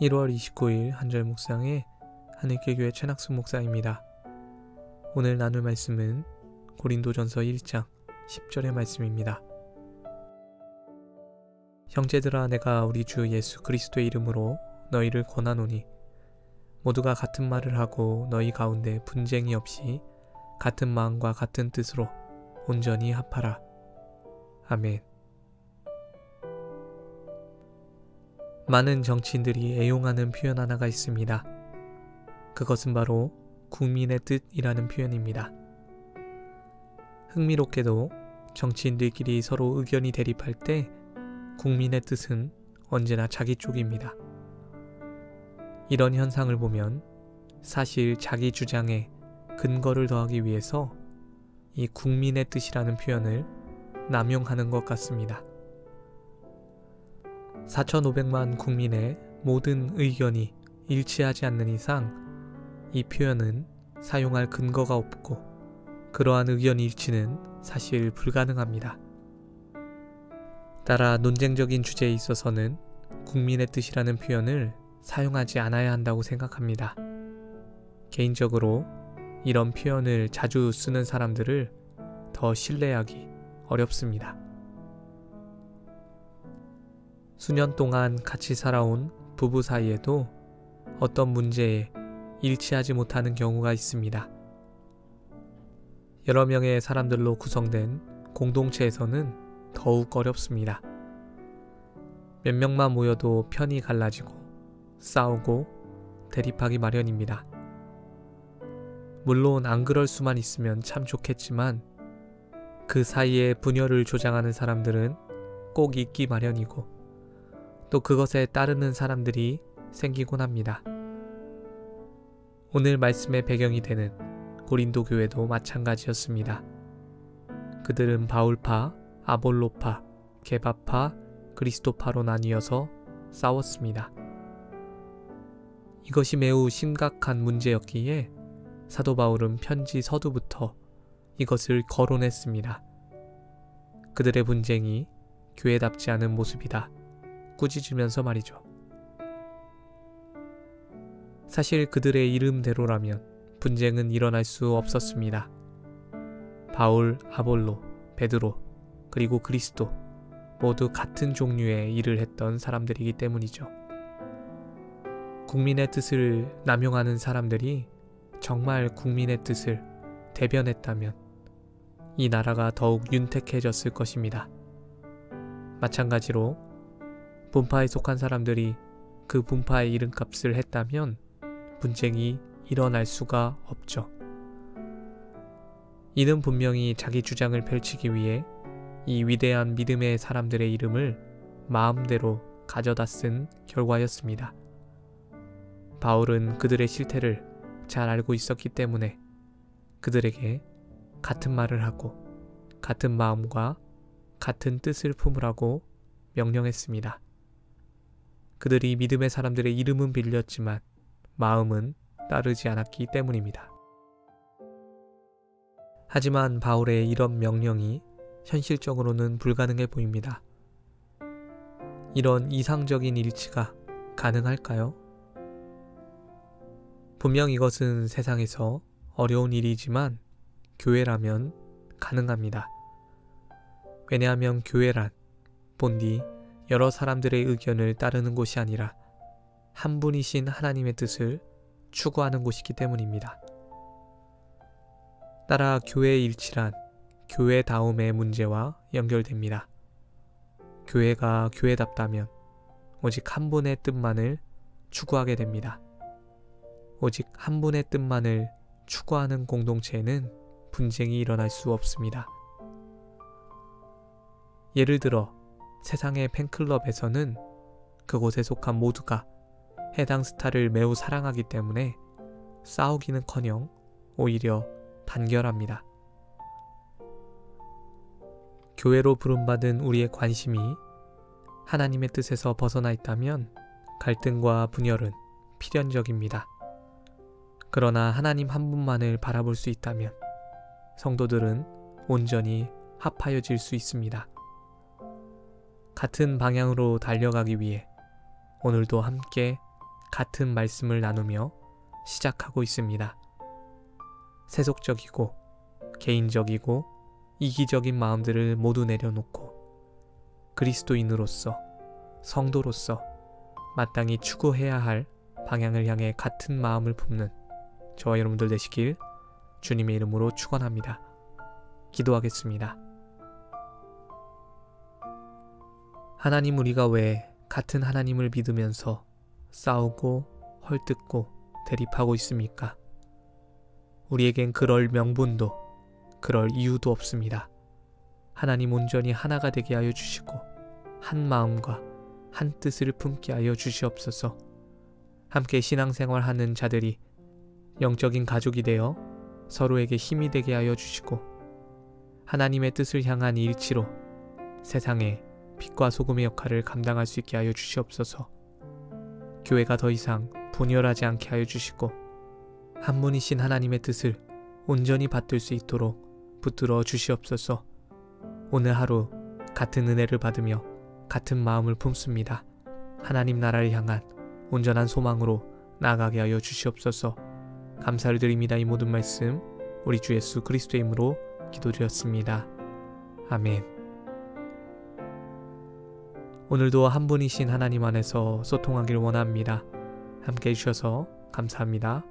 1월 29일 한절 묵상의 하늘길교회 최낙순 목사입니다. 오늘 나눌 말씀은 고린도전서 1장 10절의 말씀입니다. 형제들아, 내가 우리 주 예수 그리스도의 이름으로 너희를 권하노니 모두가 같은 말을 하고 너희 가운데 분쟁이 없이 같은 마음과 같은 뜻으로 온전히 합하라. 아멘. 많은 정치인들이 애용하는 표현 하나가 있습니다. 그것은 바로 국민의 뜻이라는 표현입니다. 흥미롭게도 정치인들끼리 서로 의견이 대립할 때 국민의 뜻은 언제나 자기 쪽입니다. 이런 현상을 보면 사실 자기 주장에 근거를 더하기 위해서 이 국민의 뜻이라는 표현을 남용하는 것 같습니다. 4,500만 국민의 모든 의견이 일치하지 않는 이상 이 표현은 사용할 근거가 없고 그러한 의견 일치는 사실 불가능합니다. 따라 논쟁적인 주제에 있어서는 국민의 뜻이라는 표현을 사용하지 않아야 한다고 생각합니다. 개인적으로 이런 표현을 자주 쓰는 사람들을 더 신뢰하기 어렵습니다. 수년 동안 같이 살아온 부부 사이에도 어떤 문제에 일치하지 못하는 경우가 있습니다. 여러 명의 사람들로 구성된 공동체에서는 더욱 어렵습니다. 몇 명만 모여도 편이 갈라지고 싸우고 대립하기 마련입니다. 물론 안 그럴 수만 있으면 참 좋겠지만 그 사이에 분열을 조장하는 사람들은 꼭 있기 마련이고 또 그것에 따르는 사람들이 생기곤 합니다. 오늘 말씀의 배경이 되는 고린도 교회도 마찬가지였습니다. 그들은 바울파, 아볼로파, 게바파, 그리스도파로 나뉘어서 싸웠습니다. 이것이 매우 심각한 문제였기에 사도 바울은 편지 서두부터 이것을 거론했습니다. 그들의 분쟁이 교회답지 않은 모습이다. 꾸짖으면서 말이죠. 사실 그들의 이름대로라면 분쟁은 일어날 수 없었습니다. 바울, 아볼로, 베드로, 그리고 그리스도 모두 같은 종류의 일을 했던 사람들이기 때문이죠. 국민의 뜻을 남용하는 사람들이 정말 국민의 뜻을 대변했다면 이 나라가 더욱 윤택해졌을 것입니다. 마찬가지로 분파에 속한 사람들이 그 분파의 이름값을 했다면 분쟁이 일어날 수가 없죠. 이는 분명히 자기 주장을 펼치기 위해 이 위대한 믿음의 사람들의 이름을 마음대로 가져다 쓴 결과였습니다. 바울은 그들의 실태를 잘 알고 있었기 때문에 그들에게 같은 말을 하고 같은 마음과 같은 뜻을 품으라고 명령했습니다. 그들이 믿음의 사람들의 이름은 빌렸지만 마음은 따르지 않았기 때문입니다. 하지만 바울의 이런 명령이 현실적으로는 불가능해 보입니다. 이런 이상적인 일치가 가능할까요? 분명 이것은 세상에서 어려운 일이지만 교회라면 가능합니다. 왜냐하면 교회란 본디 여러 사람들의 의견을 따르는 곳이 아니라 한 분이신 하나님의 뜻을 추구하는 곳이기 때문입니다. 따라 교회의 일치란 교회다움의 문제와 연결됩니다. 교회가 교회답다면 오직 한 분의 뜻만을 추구하게 됩니다. 오직 한 분의 뜻만을 추구하는 공동체에는 분쟁이 일어날 수 없습니다. 예를 들어 세상의 팬클럽에서는 그곳에 속한 모두가 해당 스타를 매우 사랑하기 때문에 싸우기는커녕 오히려 단결합니다. 교회로 부름받은 우리의 관심이 하나님의 뜻에서 벗어나 있다면 갈등과 분열은 필연적입니다. 그러나 하나님 한 분만을 바라볼 수 있다면 성도들은 온전히 합하여질 수 있습니다. 같은 방향으로 달려가기 위해 오늘도 함께 같은 말씀을 나누며 시작하고 있습니다. 세속적이고 개인적이고 이기적인 마음들을 모두 내려놓고 그리스도인으로서 성도로서 마땅히 추구해야 할 방향을 향해 같은 마음을 품는 저와 여러분들 되시길 주님의 이름으로 축원합니다. 기도하겠습니다. 하나님, 우리가 왜 같은 하나님을 믿으면서 싸우고 헐뜯고 대립하고 있습니까? 우리에겐 그럴 명분도 그럴 이유도 없습니다. 하나님 온전히 하나가 되게 하여 주시고 한 마음과 한 뜻을 품게 하여 주시옵소서. 함께 신앙생활하는 자들이 영적인 가족이 되어 서로에게 힘이 되게 하여 주시고 하나님의 뜻을 향한 일치로 세상에 빛과 소금의 역할을 감당할 수 있게 하여 주시옵소서. 교회가 더 이상 분열하지 않게 하여 주시고 한 분이신 하나님의 뜻을 온전히 받들 수 있도록 붙들어 주시옵소서. 오늘 하루 같은 은혜를 받으며 같은 마음을 품습니다. 하나님 나라를 향한 온전한 소망으로 나아가게 하여 주시옵소서. 감사를 드립니다. 이 모든 말씀 우리 주 예수 그리스도의 이름으로 기도드렸습니다. 아멘. 오늘도 한 분이신 하나님 안에서 소통하길 원합니다. 함께 해주셔서 감사합니다.